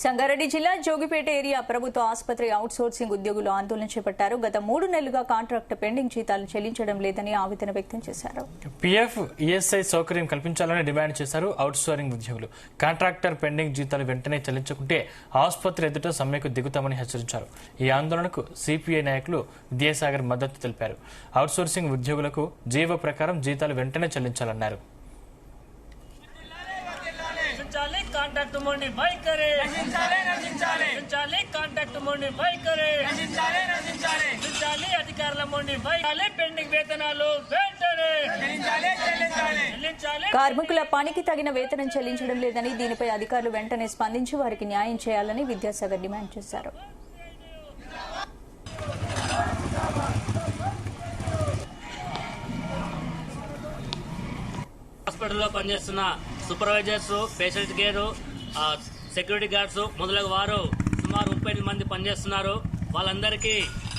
సంగారెడ్డి జిల్లా జోగిపేట ఏరియా ప్రభుత్వ ఆసుపత్రి అవుట్సోర్సింగ్ ఉద్యోగులు ఆందోళన చేపట్టారు. గత 3 నెలలుగా కాంట్రాక్ట్ పెండింగ్ జీతాలు చెల్లించడం లేదని ఆవేదన వ్యక్తం చేశారు. పీఎఫ్, ఈఎస్ఐ సౌకర్యం కల్పించాలని డిమాండ్ చేశారు అవుట్సోర్సింగ్ ఉద్యోగులు. కాంట్రాక్టర్ పెండింగ్ జీతాలు వెంటనే చెల్లించకుంటే ఆసుపత్రి ఎదుట సమ్మెకు దిగుతామని హెచ్చరించారు. ఈ ఆందోళనకు సిపిఐ నాయకులు విద్యాసాగర్ మద్దతు తెలిపారు. అవుట్సోర్సింగ్ ఉద్యోగులకు జీవో ప్రకారం జీతాలు వెంటనే చెల్లించాలన్నారు. కాంట్రాక్ట్ మొండి వైఖరి కాంట్రాక్ట్ మొండి వైఖరి అధికారుల మొండి వైఖరి పెండింగ్ వేతనాలు వెంటనే కార్మికుల పనికి తగిన వేతనం చెల్లించడం లేదని, దీనిపై అధికారులు వెంటనే స్పందించి వారికి న్యాయం చేయాలని విద్యాసాగర్ డిమాండ్ చేశారు. హాస్పిటల్లో పనిచేస్తున్న supervisors, patient care, security guards మొదలగు వారు సుమారు 38 మంది పనిచేస్తున్నారు. వాళ్ళందరికీ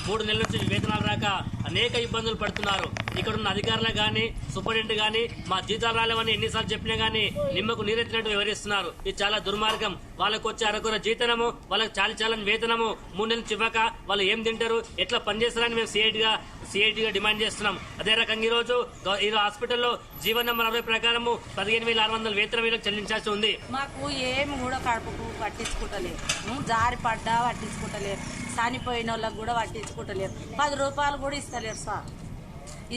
3 నెలల నుంచి వేతనాలు రాక అనేక ఇబ్బందులు పడుతున్నారు. ఇక్కడ ఉన్న అధికారులు గాని, సూపరింటెండెంట్ గాని మా జీతాలు రాలేవని ఎన్నిసార్లు చెప్పినా గానీ నిమ్మకు నీరెత్తినట్టు వివరిస్తున్నారు. ఇది చాలా దుర్మార్గం. వాళ్ళకు వచ్చే అరకొర జీతనము, వాళ్ళకి చాలని వేతనము 3 నెలల నుంచి ఇవ్వక వాళ్ళు ఏం తింటారు, ఎట్లా పనిచేస్తారని మేము సిఐటిగా డిమాండ్ చేస్తున్నాం. అదే రకంగా ఈ హాస్పిటల్లో జీవో నెంబర్ 60 ప్రకారము 15,600 వేతనం వీళ్ళకి చెల్లించాల్సి ఉంది. మాకు ఏమి కూడా కడుపుకు పట్టించుకుంటలేదు, జారి పడ్డా పట్టించుకుంటలేరు, చనిపోయిన వాళ్ళకి కూడా పట్టించుకుంటలేరు, 10 రూపాయలు కూడా ఇస్తలేరు సార్.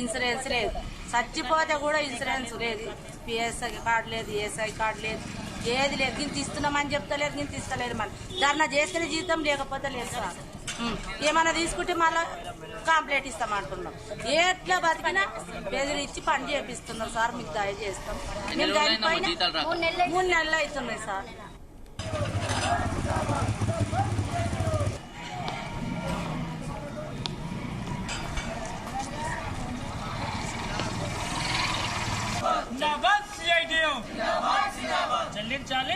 ఇన్సూరెన్స్ లేదు, చచ్చిపోతే కూడా ఇన్సూరెన్స్ లేదు, పిఎస్ఐ కార్డు లేదు, ఈఎస్ఐ కార్డు లేదు, ఏది లేదు. గింత ఇస్తున్నామని చెప్తలేదు, గింత ఇస్తలేదు. మళ్ళీ ధర్నా చేస్తేనే జీతం, లేకపోతే లేదు సార్. ఏమన్నా తీసుకుంటే మళ్ళీ కంప్లైంట్ ఇస్తామంటున్నాం. ఎట్లా బతికినా బెదిరించి పని చేపిస్తున్నాం సార్. మీకు దయచేస్తాం. మేము దానిపైన 3 నెలలు అవుతున్నాయి సార్. చెల్లించాలి.